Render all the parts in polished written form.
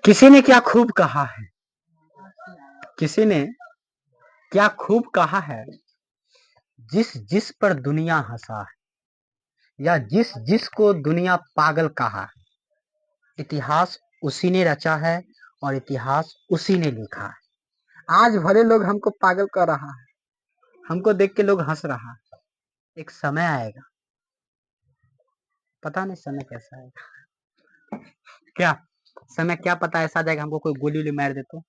किसी ने क्या खूब कहा है, किसी ने क्या खूब कहा है, जिस जिस पर दुनिया हंसा है या जिस जिस को दुनिया पागल कहा है, इतिहास उसी ने रचा है और इतिहास उसी ने लिखा है। आज भले लोग हमको पागल कर रहा है, हमको देख के लोग हंस रहा है, एक समय आएगा, पता नहीं समय कैसा आएगा, क्या समय क्या पता ऐसा जाएगा हमको कोई गोली वोली मार दे तो।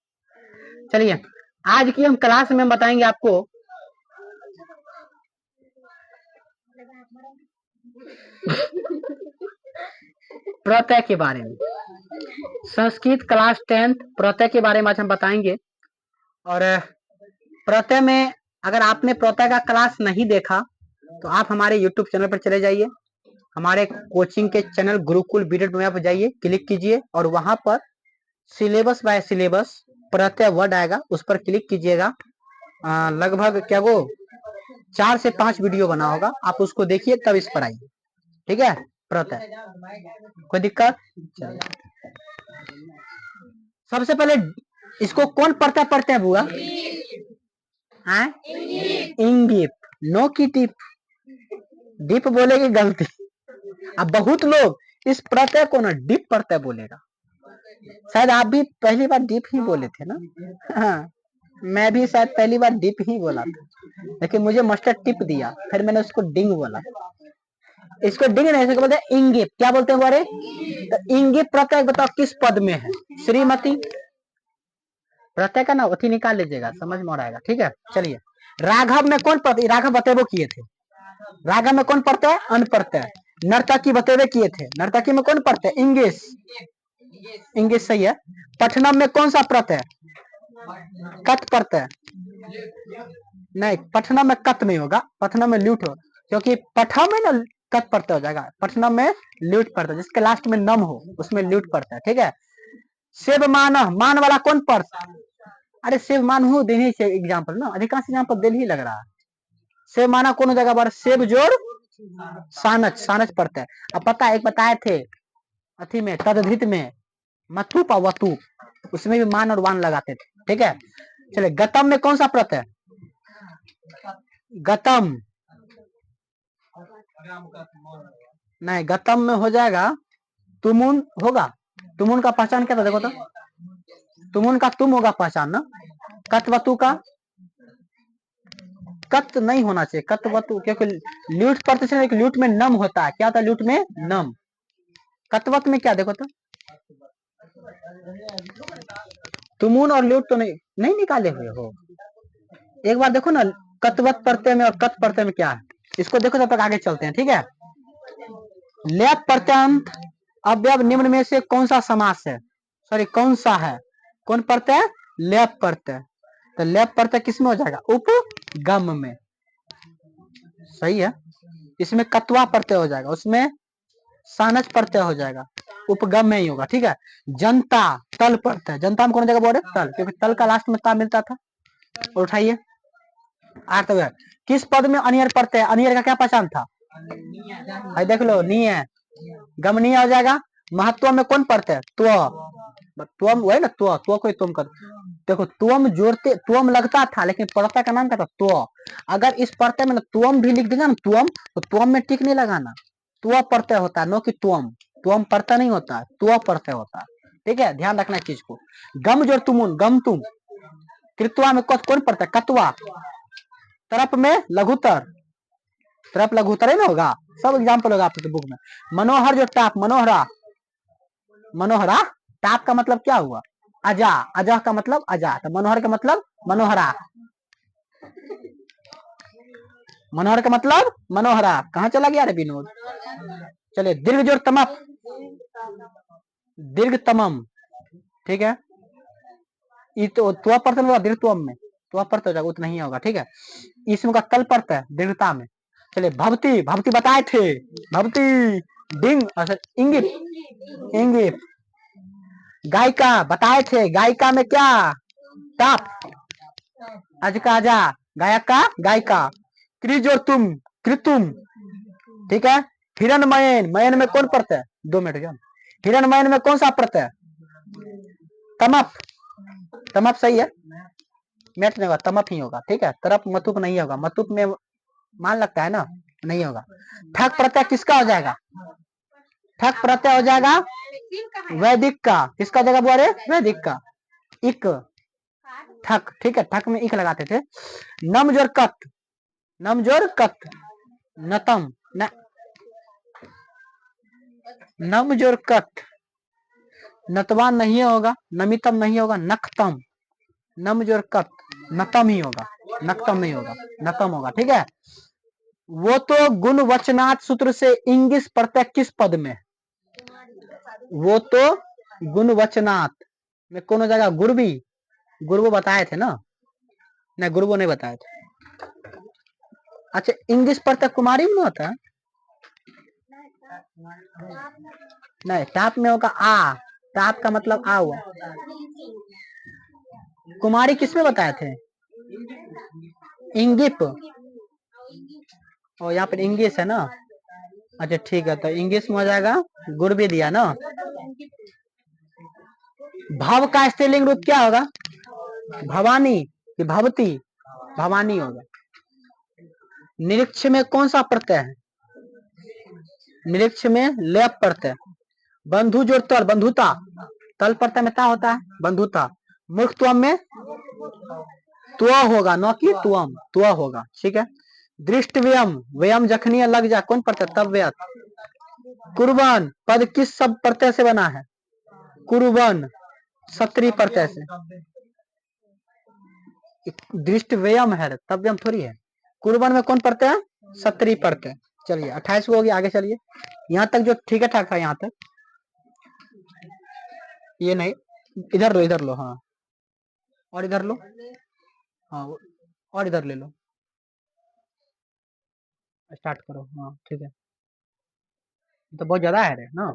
चलिए आज की हम क्लास में बताएंगे आपको प्रत्यय के बारे में। संस्कृत क्लास 10 प्रत्यय के बारे में आज हम बताएंगे। और प्रत्यय में अगर आपने प्रत्यय का क्लास नहीं देखा तो आप हमारे YouTube चैनल पर चले जाइए, हमारे कोचिंग के चैनल गुरुकुल बीटेड पर जाइए, क्लिक कीजिए और वहां पर सिलेबस बाय सिलेबस प्रत्यय वर्ड आएगा, उस पर क्लिक कीजिएगा। लगभग क्या वो 4 से 5 वीडियो बना होगा, आप उसको देखिए तब इस पर आइए, ठीक है। प्रत्यय कोई दिक्कत? सबसे पहले इसको कौन प्रत्यय पढ़ते हैं बुआ? इंगित, नो की टिप, डिप बोलेगी गलती। अब बहुत लोग इस प्रत्यय को ना डिप प्रत्यय बोलेगा, शायद आप भी पहली बार डिप ही बोले थे ना? हाँ, मैं भी शायद पहली बार डिप ही बोला था, लेकिन मुझे मास्टर टिप दिया, फिर मैंने उसको डिंग बोला। इसको डिंग नहीं, इसको बोलते हैं इंगित। क्या बोलते हैं बोले? तो इंगित प्रत्यय बताओ किस पद में है? श्रीमती। प्रत्यय का ना अथी निकाल लीजिएगा, समझ में आ रहेगा, ठीक है। चलिए राघव में कौन प्रत्यय? राघव बतेबो किए थे, राघव में कौन प्रत्यय? अन प्रत्यय। नर्तकी बतेबे किए थे, नर्तकी में कौन प्रत्यय? इंगिस, इंगिस सही है। पठनम में कौन सा प्रत्यय? कत प्रत्यय। नहीं, पठनम में कत नहीं होगा, पठनम में ल्यूट हो, क्योंकि पठम में ना कत प्रत्यय हो जाएगा, पठनम में ल्यूट प्रत्यय, जिसके लास्ट में नम हो उसमें ल्यूट प्रत्यय, ठीक है। शिव मान, मान वाला कौन प्रत्यय? अरे शिव मान हूँ देने से एग्जाम्पल ना, अधिकांश एग्जाम्पल दिल ही लग रहा है। शिव माना कौन हो जाएगा बार? शिव जोड़ सानच, सानच प्रत्यय। अब पता एक बताए थे अथी में तदधित में मतुप और वतुप, उसमें भी मान और वान लगाते थे, ठीक है। चले गतम में कौन सा प्रत्यय? गतम नहीं, गतम में हो जाएगा तुमुन होगा। तुमुन का पहचान क्या था देखो तो? तुमुन का तुम होगा पहचान ना। कतवतु का कत नहीं होना चाहिए, कतवतु, क्योंकि ल्यूट प्रत्यय से ल्यूट में नम होता है। क्या होता है ल्यूट में? नम। कतवत में क्या देखो तो? तुमुन और ल्यूट तो नहीं निकाले हुए हो, एक बार देखो ना कतवत प्रत्यय में और कत प्रत्यय में क्या है, इसको देखो तब तक आगे चलते हैं, ठीक है। लेप प्रत्यंत अव्यव निम्न में से कौन सा समास है? सॉरी कौन सा है? कौन प्रत्यय? लेप प्रत्यय। तो लेप प्रत्यय किसमें हो जाएगा? उपगम में, सही है। इसमें कत्वा प्रत्यय हो जाएगा, उसमें सानच प्रत्यय हो जाएगा, उपगम में ही होगा, ठीक है। जनता तल प्रत्यय, जनता में कौन जगह बोले? तल, क्योंकि तल का लास्ट में ता मिलता था। उठाइए किस पद में अनियर प्रत्यय? अनियर का क्या पहचान था? देख लो, नी है, गमनीय हो जाएगा। महत्व में कौन प्रत्यय? त्वम, वही ना, त्व कोई तुम कर, देखो तुम जोड़ते तुम लगता था, लेकिन प्रत्यय का नाम क्या था? त्व। अगर इस प्रत्यय में तुम भी लिख देगा ना तुम, तो तुम में टिक नहीं लगाना, त्व प्रत्यय होता है, नो कि तुम प्रत्यय नहीं होता है, त्व प्रत्यय होता है, ठीक है, ध्यान रखना चीज को। गम जोड़ तुमुन, गम तुम। कृत्वा में कौन प्रत्यय? कत्वा। तरप में लघुतर, तरप लघुतर ही ना होगा, सब एग्जाम्पल होगा आपके बुक में। मनोहर जो टाप, मनोहरा, मनोहरा, टाप का मतलब क्या हुआ? अजा, अजा का मतलब अजा, तो मनोहर का मतलब मनोहरा, मनोहर का मतलब मनोहरा। कहाँ चला गया रे विनोद? चलिए दीर्घ जोड़ तमप, दीर्घ तमम, ठीक है। ये तो त्व प्रत्यय होगा दीर्घत्वम में, त्व प्रत्यय हो जाएगा, उतना ही होगा, ठीक है। इसमें का तल प्रत्यय दीर्घता में। चलिए भवती, भवती बताए थे, भवती डिंग, अच्छा इंगित, इंगित। गायिका बताए थे, गायिका में क्या? ताप, अज का जा, गायक का गायिका। त्रिजोर तुम, कृतुम, ठीक है। हिरणमयन, मयन में कौन पड़ता है? 2 मिनट जान। हिरणमयन में कौन सा पड़ता है? तमप, तमप सही है, मेट नहीं होगा, तमप ही होगा, ठीक है। तरप मतुप नहीं होगा, मतुप में मान लगता है ना, नहीं होगा। ठक प्रत्यय किसका हो जाएगा? ठक प्रत्यय हो जाएगा वैदिक का। किसका जगह बोले? वैदिक का। इक, ठक, ठीक है, ठक में इक लगाते थे। नम जोर कत, नम जोर कत, नतम न, नम जोर कत, नतवान नहीं होगा, नमितम नहीं होगा, नक्तम, नम जोर कत, नतम ही होगा, नक्तम नहीं होगा, नतम होगा, ठीक है। वो तो गुण वचनात् सूत्र से इंगिस प्रत्यय किस पद में? वो तो गुण वचनात् में कौन हो जाएगा? गुरबी, गुरबो बताए थे ना, नहीं गुरबो नहीं बताए थे। अच्छा, इंग्लिश प्रत्यय कुमारी में होता है? नहीं, टाप में होगा आ, टाप का मतलब आ हुआ। कुमारी किसमें बताए थे? इंगिप, और यहाँ पर इंग्लिश है ना। अच्छा ठीक है, तो इंग्लिश में हो जाएगा, गुरबी दिया ना। भव का स्त्रीलिंग रूप क्या होगा? भवानी कि भवती? भवानी होगा। निरीक्ष में कौन सा प्रत्यय है? निरीक्ष में लेप प्रत्यय। बंधु जोड़ तल, बंधुता, तल प्रत्यय में ता होता है, बंधुता। मूर्खत्वम में त्व होगा, न कि त्वम, त्व होगा, ठीक है। दृष्ट व्यम, व्यम जखनी लग जा, कौन प्रत्यय? तब व्यत। कुर्बान पद किस सब प्रत्यय से बना है? कुर्बन, सत्री प्रत्यय से। दृष्ट व्यम है, तब व्यम थोड़ी है। कुर्बान में कौन प्रत्यय है? सत्री प्रत्यय। चलिए 28 को होगी, आगे चलिए। यहाँ तक जो ठीक है ठाक था, यहाँ तक ये नहीं, इधर लो, इधर लो, हाँ, और इधर लो, हाँ, और इधर ले लो, स्टार्ट करो, हाँ ठीक है। तो बहुत ज्यादा है रे ना।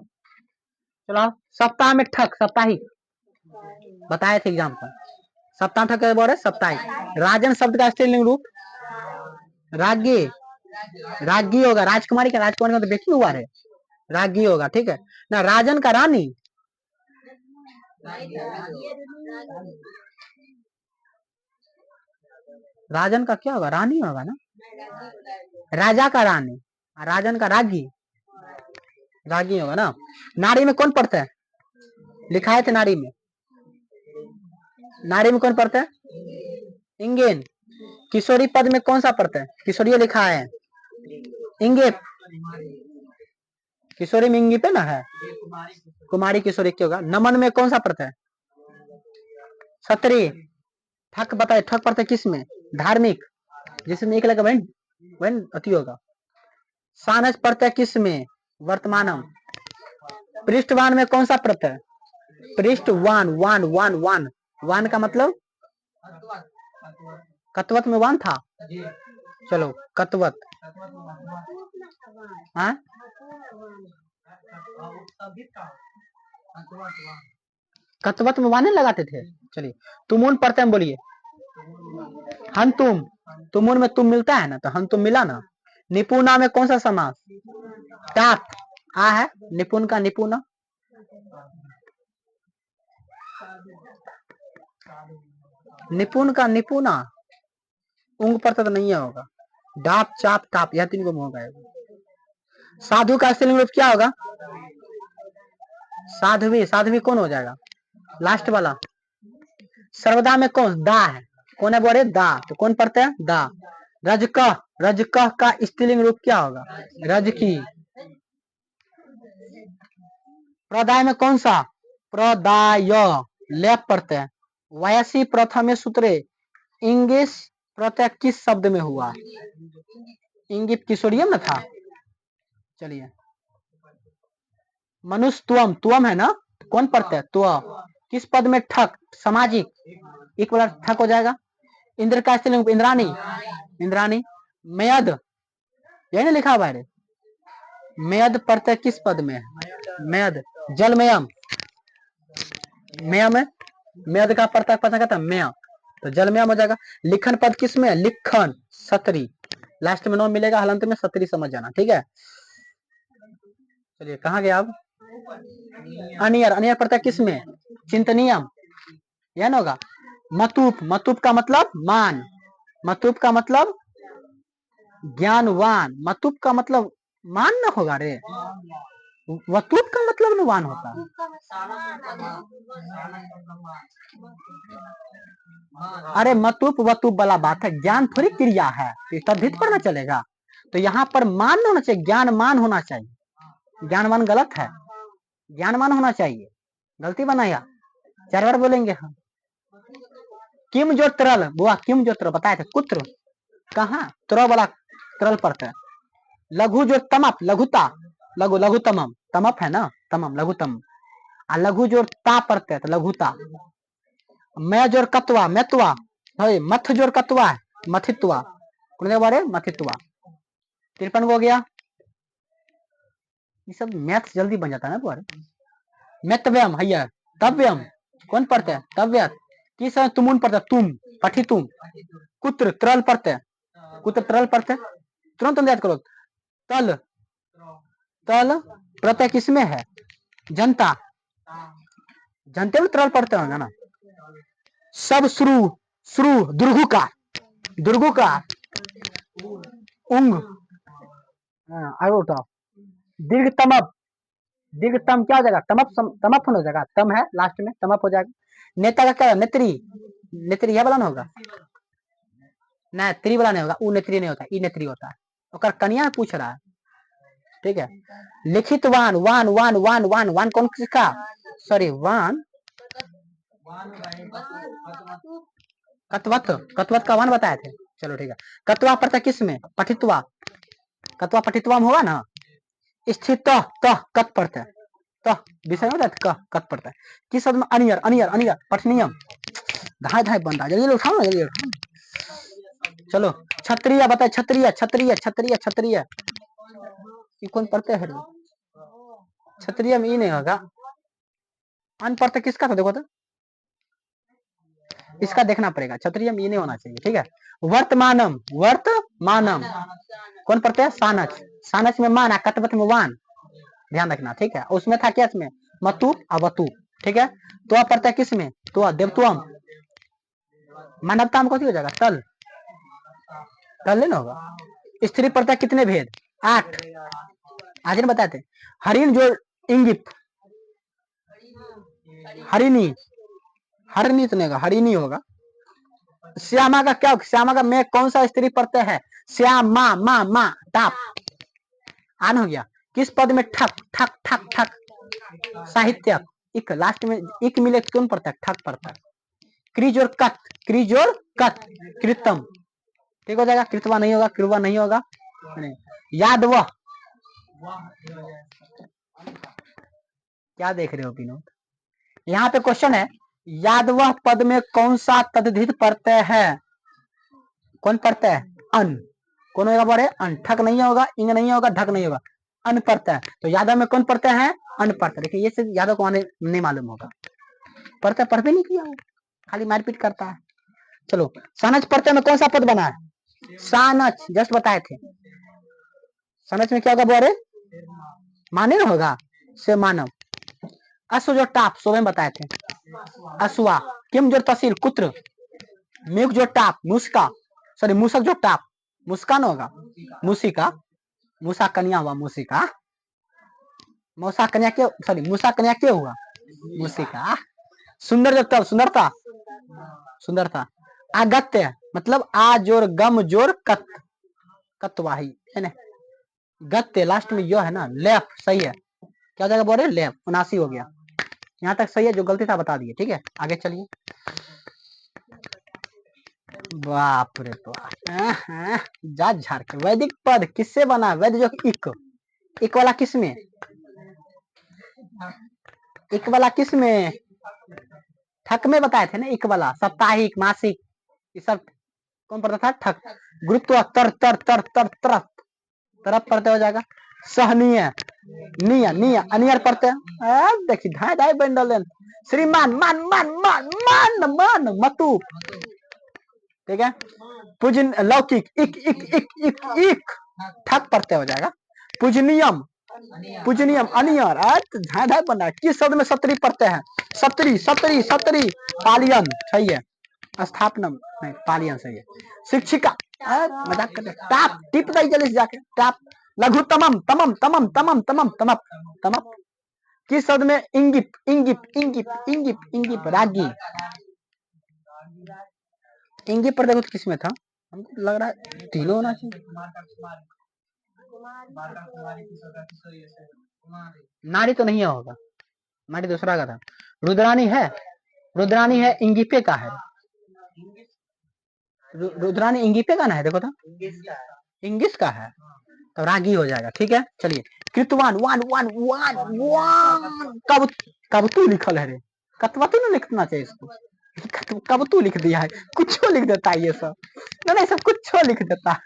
चलो, सप्ताह में ठक, साप्ताहिक बताए थे एग्जाम पर। सप्ताह ठक बोल रहे, साप्ताहिक। राजन शब्द का स्त्रीलिंग रूप? राज्ञी, राज्ञी होगा। राजकुमारी का, राजकुमारी का तो बेटी हुआ है, राज्ञी होगा, ठीक है ना। राजन का रानी, राजन का क्या होगा? रानी होगा ना। राजा का रानी, राजन का रागी, रागी होगा ना। नारी में कौन पढ़ता है? लिखाए थे नारी में, नारी में कौन पढ़ता है? इंगेन। किशोरी पद में कौन सा पढ़ता है? किशोरी लिखा है, इंगे। किशोरी में इंगी पे ना है, कुमारी किशोरी क्या होगा? नमन में कौन सा पढ़ता है? सत्री। ठक बताए, ठक पढ़ता है किस में? धार्मिक, जिसमें एक लगा वही वही अति होगा। सानस पढ़ता है किस में? वर्तमानम। पृष्ठवान में कौन सा प्रत्यय? पृष्ठवान, वान, वान, वान, वान का मतलब कतवत में वान था। चलो कतवत, हाँ कतवत में वाने लगाते थे। चलिए तुमुन पढ़ते हैं, बोलिए। हन तुम, तुमुन में तुम मिलता है ना, तो हन तुम मिला ना। निपुणा में कौन सा समास? टाप, आ है, निपुण का निपुणा। निपुण का निपुणा, उंग पर तो नहीं होगा। डाप, चाप, टाप, यह 3 को होगा। साधु का स्त्रीलिंग रूप क्या होगा? साध्वी, साध्वी कौन हो जाएगा? लास्ट वाला। सर्वदा में कौन? दा है, कौन है बोले? दा, तो कौन पढ़ते हैं? दा। रजकह, रजकह का स्त्रीलिंग रूप क्या होगा? रजकी। प्रदाय में कौन सा? प्रदाय, लेप पढ़ते हैं। वयसी प्रथम सूत्रे इंगिस प्रत्यय किस शब्द में हुआ? इंगित किशोरियम में था। चलिए मनुष्य त्वम, त्वम है ना, कौन पढ़ते हैं? त्व। किस पद में? ठक, सामाजिक, एक बार ठक हो जाएगा। इंद्र का स्त्रीलिंग? इंद्राणी, इंद्राणी। मयद, यही ना लिखा हुआ है, मयद प्रत्यय किस पद में है? मयद, जलमयम, मयम है, मयद का प्रत्यय पता कहता है मय, तो जलमयम हो जाएगा। लिखन पद किस में? लिखन, सत्री, लास्ट में 9 मिलेगा, हलंत में सत्री समझ जाना, ठीक है। चलिए कहाँ गया अब? अनियर, अनियर पड़ता है किसमें? चिंतनियम, यह ना होगा। मतुप, मतुप का मतलब मान, मतुप का मतलब ज्ञानवान, मतुप का मतलब मान ना होगा रे, वतुप का मतलब न वान होता है। अरे मतुप वतुप वाला बात है, ज्ञान थोड़ी क्रिया है, तद्धित पढ़ना चलेगा। तो यहाँ पर मान होना चाहिए, ज्ञान मान होना चाहिए, ज्ञानवान गलत है, ज्ञानवान होना चाहिए, गलती बनाया। 4 बार बोलेंगे हम। किम जो तरल, बुआ किम जो तरल बताए थे, कुत्र कहाँ त्र वाला तरल पड़ता है। लघु जो तमप, लघुता, लघु लघुतमम, तमप है ना, तमम लघुतम, आ लघु जोर ता पड़ते हैं तो लघुता। मैं जोर कतवा, मैतवा, मथ जोर कतवा है, मथित्वा, बारे मथित्वा। 53 को हो गया। ये सब मैथ जल्दी बन जाता है ना तुम्हारे। मैतव्यम है, तव्यम कौन पढ़ते हैं? तव्यत। किस तुमुन पढ़ते हैं? तुम, पठी तुम। कुत्र तरल पढ़ते हैं, कुत्र तरल पढ़ते हैं, तुरंत तुम याद करो। तल, तल प्रत्यय किसमें है? जनता, जनते में तरल पढ़ते होंगे ना। सब श्रु, श्रु दुर्गु का, दुर्गु का उंग, आगे उठाओ। दीर्घतमप, दीर्घतम क्या हो जाएगा? तमप, तमप हो जाएगा, तम है लास्ट में, तमप हो जाएगा। नेता का क्या? नेत्री, नेत्री यह वाला ना होगा, नहीं त्री वाला नहीं होगा, उ नेत्री नहीं होता, ई नेत्री होता है। और कन्या पूछ रहा है, ठीक है। लिखित वान, वान वान वान वान वान कौन किसका? सॉरी वान, कतवत, कतवत का वान बताए थे। चलो ठीक है। कतवा पड़ता है किस में? पठित्वा, कतवा पठित्वा में होगा ना। स्थित तह कत पड़ता है, तह विषय में कत पड़ता है। किस शब्द में? अनियर, अनियर अनियर पठनीयम। धाय धाय बंदा, जल्दी उठाओ ना, जल्दी उठाओ। चलो क्षत्रिय बताए, क्षत्रिय क्षत्रिय क्षत्रिय क्षत्रिय, ये कौन पढ़ते हैं? क्षत्रिय में ई नहीं होगा। अन पढ़ते किसका था देखो तो, इसका देखना पड़ेगा। क्षत्रिय में ई नहीं होना चाहिए, ठीक है। वर्तमानम, वर्तमानम कौन पढ़ते हैं? सानच, सानच में मान, कतवत में वान, ध्यान रखना, ठीक है। उसमें था क्या? इसमें मतु अवतु, ठीक है। तो पढ़ता है किस में? तो देवत्वम, मानवता में कौन हो जाएगा? तल, तल लेना होगा। स्त्री पढ़ता है कितने भेद? 8, आज ने बताए थे। हरिण जो इंगित, हरिणी, हरिणी तो नहीं होगा, हरिणी होगा। श्यामा का क्या? श्यामा का में कौन सा स्त्री पढ़ते हैं? श्यामा, मा मा टाप, आन हो गया। किस पद में? ठक ठक ठक ठक, साहित्य, इक लास्ट में इक मिले कौन पढ़ता है? ठक पढ़ता है। क्रिजोर कत, क्रिजोर कत, कृतम, ठीक हो जाएगा। कृतवा नहीं होगा, कृवा नहीं होगा। याद वह, क्या देख रहे हो विनोद? यहाँ पे क्वेश्चन है, यादवह पद में कौन सा तद्धित प्रत्यय है? कौन प्रत्यय है? अन, कौन होगा? बड़े अन, ठक नहीं होगा, इंग नहीं होगा, ढक नहीं होगा, अन प्रत्यय। तो यादव में कौन प्रत्यय है? अन प्रत्यय। देखिए ये सिर्फ यादव को आने नहीं मालूम होगा, प्रत्यय पढ़ नहीं किया, खाली मारपीट करता है। चलो सानच प्रत्यय में कौन सा पद बना है? सानच, जस्ट बताए थे। सानच में क्या होगा? बोरे माने ना होगा, से मानव। अश्व जो टाप, सो में बताए थे, अश्वा। किम जो तहसील, कुत्र। म्यूक जो टाप, मुस्का, सॉरी मूसक जो टाप, मुस्का न होगा, मूसिका, मूसा कन्या हुआ, मूसिका, मौसा कन्या के, सॉरी मूसा कन्या के हुआ, मूसिका। सुंदर जो तब, सुंदरता, सुंदरता। अगत्य मतलब आ जोर गम जोर कत, कतवाही है ना। गत्य लास्ट में यो है ना, लेफ, सही है। क्या जगह बोल रहे? लेफ, 79 हो गया। यहाँ तक सही है, जो गलती था बता दिए, ठीक है। आगे चलिए। बाप रे बाप, जात झाड़ के। वैदिक पद किससे बना? वैद जो इक, इक वाला किस में? इक वाला किस में? ठक में बताए थे ना, इक वाला साप्ताहिक, मासिक, ये सब कौन पढ़ता था? ठक। गुरुत्व, तर तर तर तर तरफ, तरफ पढ़ते हो जाएगा। सहनीय, निय निय अनियर पढ़ते हैं। देखिए धाय धाय बंडल। श्रीमान, मान मान मान मान मान मतु, ठीक है। पूजन, लौकिक, इक इक इक इक इक, ठक पढ़ते हो जाएगा। पूजनीयम, पूजनीयम अनियर झाढ़ बना। किस शब्द में सत्री पढ़ते हैं? सत्री सत्री सत्री पालियन सही है। स्थापनम नहीं पालियन सही है। शिक्षिका मजाक करते। टाप टिप दई जल्दी से जाके टाप। लघु तमम तमम तमम तमम तमम तमप तमप। किस शब्द में इंगिप इंगिप इंगिप इंगिप इंगिप रागी। इंगिप पर देखो तो किसमें था? हमको लग रहा है तीनों होना चाहिए। नारी तो नहीं होगा, नारी दूसरा का था। रुद्रानी है, रुद्रानी है इंगिपे का है। रुद्रानी इंगिपे का ना है, देखो तो इंगिस का है तो रागी हो जाएगा। ठीक है चलिए। कृतवान वन वन वन वन कब कब तू लिखल है रे? कतवा तू नहीं लिखना चाहिए इसको। कब तू लिख दिया है, कुछ लिख देता है ये सब। नहीं सब कुछ लिख देता।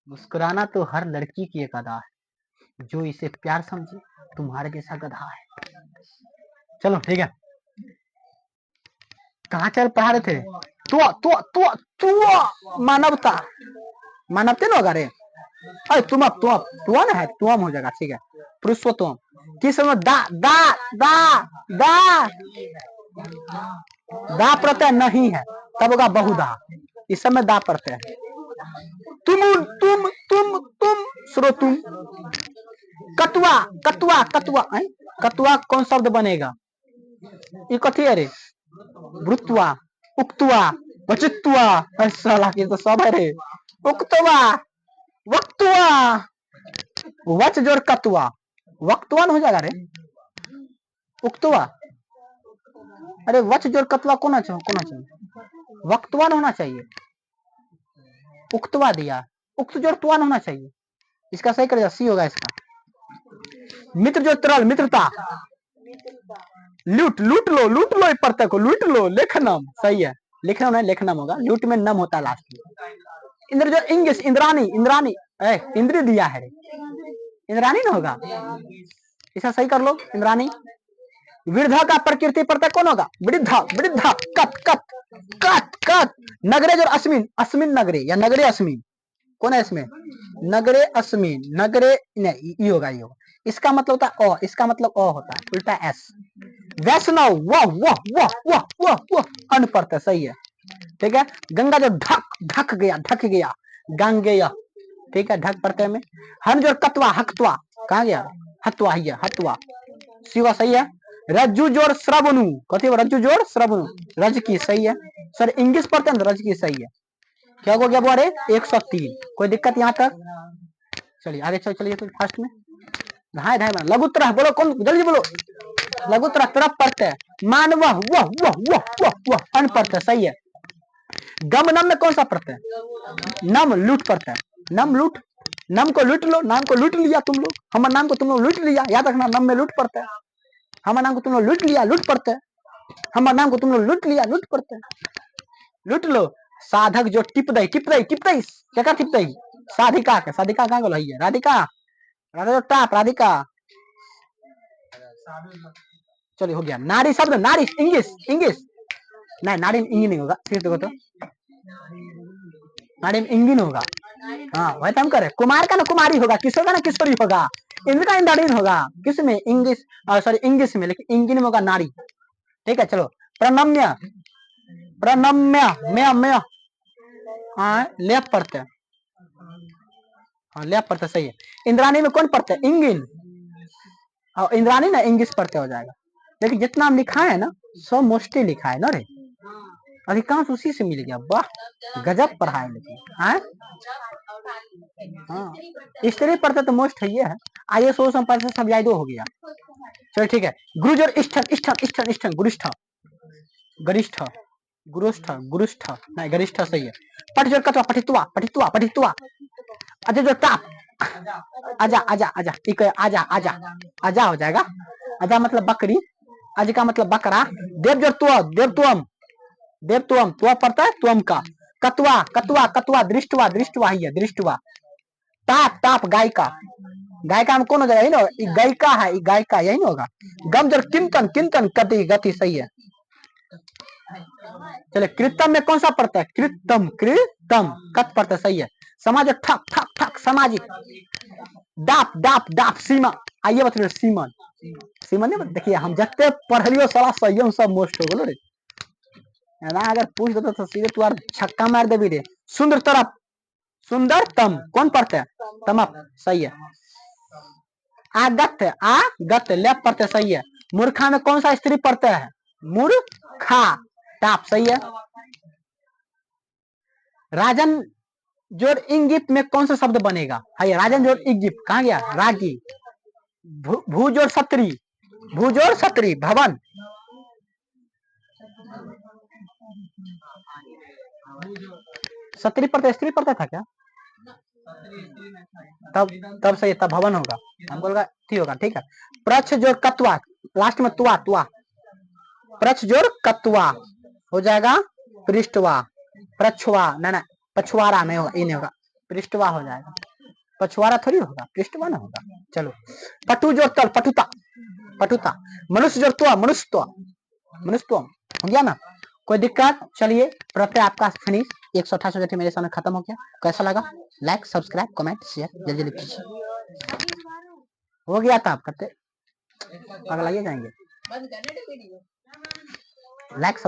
मुस्कुराना तो हर लड़की की एक अदा है, जो इसे प्यार समझे तुम्हारे जैसा गधा है। चलो ठीक है। कहाँ चल पढ़ा रहे थे? तो तो तो तो मानवता मानवते ना होगा रे। अरे तुम तुम ना है तुम हो जाएगा। ठीक है पुरुषोत्तम। किस समय दा दा दा दा दा प्रत्यय नहीं है तब होगा बहुधा। इस समय दा प्रत्यय है। तुम सुनो तुम। कतुआ कतुआ कतुआ कतुआ कौन शब्द बनेगा? ये कथी है रे? वृत्वा उक्तवा वचित्वा। साला ये तो सब है रे। उक्तवा वक्तवा वच जोड़ कतुआ वक्तवान हो जाएगा रे। उक्तवा अरे वच जोड़ कतुआ कौन चाहिए? वक्तवान होना चाहिए। उक्तवा दिया उक्त जोड़ तुआन होना चाहिए। इसका सही करेगा सी होगा इसका। मित्र जो तरल मित्रता। लूट लूट लो प्रत्यय को लूट लो। लेखनम सही है। लिखना नहीं लेखनम होगा। लूट में नम होता है लास्ट में। इंद्र जो इंग्लिश इंद्रानी इंद्रानी इंद्र दिया है इंद्रानी ना होगा। इसे सही कर लो इंद्रानी। वृद्धा का प्रकृति प्रत्यय कौन होगा? वृद्धा वृद्धा कत कत कत कत। नगरे जो अस्मिन अस्मिन नगरे या नगरे अस्मिन कौन है इसमें? नगरे अस्मिन नगरे नहीं ये होगा ये होगा। इसका मतलब होता है अ, इसका मतलब अ होता है उल्टा एस। वैष्णव वह वह वह वह वह वह अन प्रत्यय सही है। ठीक है। गंगा जो ढक गया गंगेय। ठीक है ढक प्रत्यय में। हन जो कतवा हकतवा कहाँ गया? हतवा ही है हतवा शिवा सही है। रज्जु जोड़ श्रवणु कथी? रज्जु जोड़ श्रवणु रज की सही है। सर इंग्लिश पढ़ते हैं रज की सही है। क्या हो गया बोरे 103। कोई दिक्कत यहाँ तक? चलिए आगे चलिए तो फास्ट में ढाई ढाई बना। लघुत्तरा बोलो कौन जल्दी बोलो। लघुत्तरा तरफ पढ़ते हैं। मानव वह वह वह वह वह अन पढ़ते सही है। गम नम में कौन सा प्रत्यय? नम लूट पड़ता है। नम लूट नम को लूट लो। नाम को लूट लिया तुम लोग। हमारे नाम को तुम लोग लूट लिया। याद रखना नम में लूट पड़ता है। हमारे नाम को तुम लोग लूट लिया लूट पड़ता है। हमारे नाम को तुम लोग लूट लिया लूट पड़ता है। लूट लो। साधक जो टिप दई क्या टिप दई? साधिका के साधिका कहाँ गई है? राधिका राधा टाप राधिका। चलिए हो गया। नारी शब्द नारी इंग्लिश इंग्लिश नहीं नारी इंगी नहीं होगा। फिर देखो तो नारी इंगिन होगा। हाँ वही तो हम करे। कुमार का ना कुमारी होगा। किशोर का ना किशोरी होगा। इंद्र का इंद्राणी होगा। किसमें? इंग्लिश सॉरी इंग्लिश में। लेकिन इंगिन में होगा नारी। ठीक है चलो। प्रणम्य प्रणम्य म्या म्या लेप पढ़ते हैं। हाँ लेप पढ़ते सही है। इंद्राणी में कौन पढ़ते हैं? इंगिन। और इंद्राणी ना इंग्लिश पढ़ते हो जाएगा। लेकिन जितना हम लिखा है ना सब मोस्टली लिखा है ना रे। अधिकांश उसी से मिल गया। वाह गजब पढ़ाए। लेकिन हाँ स्त्री पढ़ते तो मोस्ट है ये है। आइए सो सब याद हो गया। चलो ठीक है। गुरु जो इष्टन इष्टन इष्टन इष्टन गुरुष्ठ गरिष्ठ गुरुष्ठ गुरुष्ठ नहीं गरिष्ठ सही है। पठ जोड़ कतवा पठितवा पठितवा पठितवा। अच्छा जो टाप आजा आजा आजा ठीक है। आजा आजा आजा हो जाएगा। आजा मतलब बकरी। आज का मतलब बकरा। देव जो देवत्वम देवत्वम तुआ पड़ता है तुम का। कतवा कतवा कतवा दृष्टवा दृष्टवा ही है दृष्टवा। ताप ताप गायिका गायिका में कौन हो जाएगा? यही ना गायिका है गायिका यही ना होगा। गम जब किंतन किंतन गति गति सही है। चले कृतम में कौन सा पड़ता है? कृतम कृतम कत पड़ता है सही है। समाज ठक ठक ठक सामाजिक, दाप दाप दाप सीमा, आइए बतलिए सीमन, सीमन नहीं देखिए हम जते पढ़लियो साला सही सब मोस्ट हो गेलो रे ना, अगर पूछ दो तो सीधे तू यार छक्का मार देबी रे। सुंदर तरफ, सुंदर तम कौन पढ़ते हैं, तमप सही है। आगत, आगत लेप पढ़ते सही है। मूर्खा में कौन सा स्त्री पढ़ते हैं, मूर्खा, टाप सही है। राजन जोड़ इंगित में कौन सा शब्द बनेगा, हाइए राजन जोड़ इंगित कहाँ गया, रागी। भू जोड़ सत्री, भू जोड़ सत्री भवन, सत्री पढ़ते स्त्री पढ़ता था क्या, तब सही, तब भवन होगा, हम बोलेगा थी होगा, ठीक है। प्रच्छ जोड़ कत्वा, लास्ट में तुआ, तुआ, प्रच्छ जोड़ कत्वा हो जाएगा पृष्ठवा, प्रच्छवा, ना पछुआरा नहीं होगा, ये नहीं होगा, पृष्ठवा हो जाएगा, पछुआरा थोड़ी होगा, पृष्ठवा ना होगा। चलो पटु जोड़ तल, पटुता, पटुता। मनुष्य जोड़ तुआ, मनुष्यत्व, मनुष्यत्व हो गया ना, कोई दिक्कत। चलिए प्रत्यय आपका फिनिश, 128 मेरे सामने खत्म हो गया। कैसा लगा, लाइक सब्सक्राइब कमेंट शेयर जल्दी जल्दी कीजिए। हो गया था आप करते, अगला ये जाएंगे लाइक